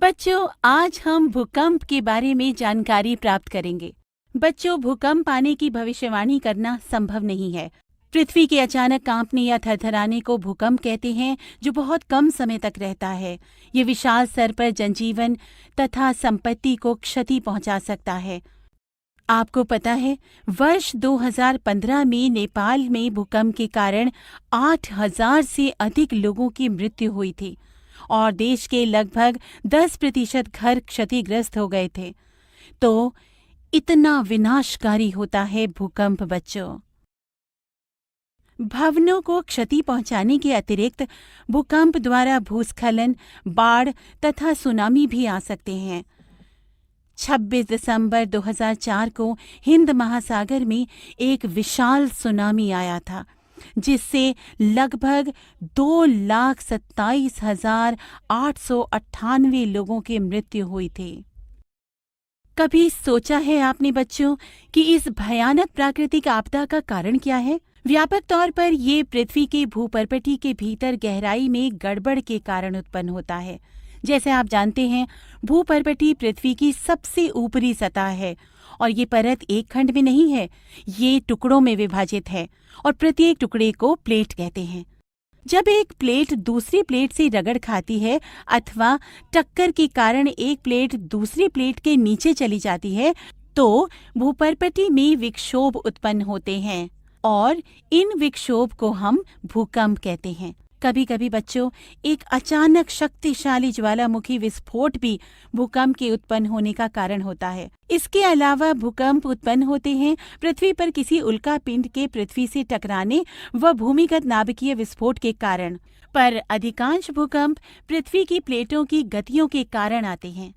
बच्चों, आज हम भूकंप के बारे में जानकारी प्राप्त करेंगे। बच्चों, भूकंप आने की भविष्यवाणी करना संभव नहीं है। पृथ्वी के अचानक कांपने या थरथराने को भूकंप कहते हैं, जो बहुत कम समय तक रहता है। ये विशाल स्तर पर जनजीवन तथा संपत्ति को क्षति पहुंचा सकता है। आपको पता है, वर्ष 2015 में नेपाल में भूकंप के कारण 8,000 से अधिक लोगों की मृत्यु हुई थी और देश के लगभग 10% घर क्षतिग्रस्त हो गए थे। तो इतना विनाशकारी होता है भूकंप बच्चों। भवनों को क्षति पहुंचाने के अतिरिक्त भूकंप द्वारा भूस्खलन, बाढ़ तथा सुनामी भी आ सकते हैं। 26 दिसंबर 2004 को हिंद महासागर में एक विशाल सुनामी आया था, जिससे लगभग 2,27,898 लोगों की मृत्यु हुई थी। कभी सोचा है आपने बच्चों कि इस भयानक प्राकृतिक आपदा का कारण क्या है? व्यापक तौर पर ये पृथ्वी के भूपर्पटी के भीतर गहराई में गड़बड़ के कारण उत्पन्न होता है। जैसे आप जानते हैं, भूपर्पटी पृथ्वी की सबसे ऊपरी सतह है और ये परत एक खंड में नहीं है, ये टुकड़ों में विभाजित है और प्रत्येक टुकड़े को प्लेट कहते हैं। जब एक प्लेट दूसरी प्लेट से रगड़ खाती है अथवा टक्कर के कारण एक प्लेट दूसरी प्लेट के नीचे चली जाती है, तो भूपर्पटी में विक्षोभ उत्पन्न होते हैं और इन विक्षोभ को हम भूकंप कहते हैं। कभी कभी बच्चों, एक अचानक शक्तिशाली ज्वालामुखी विस्फोट भी भूकंप के उत्पन्न होने का कारण होता है। इसके अलावा भूकंप उत्पन्न होते हैं पृथ्वी पर किसी उल्का पिंड के पृथ्वी से टकराने व भूमिगत नाभिकीय विस्फोट के कारण। पर अधिकांश भूकंप पृथ्वी की प्लेटों की गतियों के कारण आते हैं।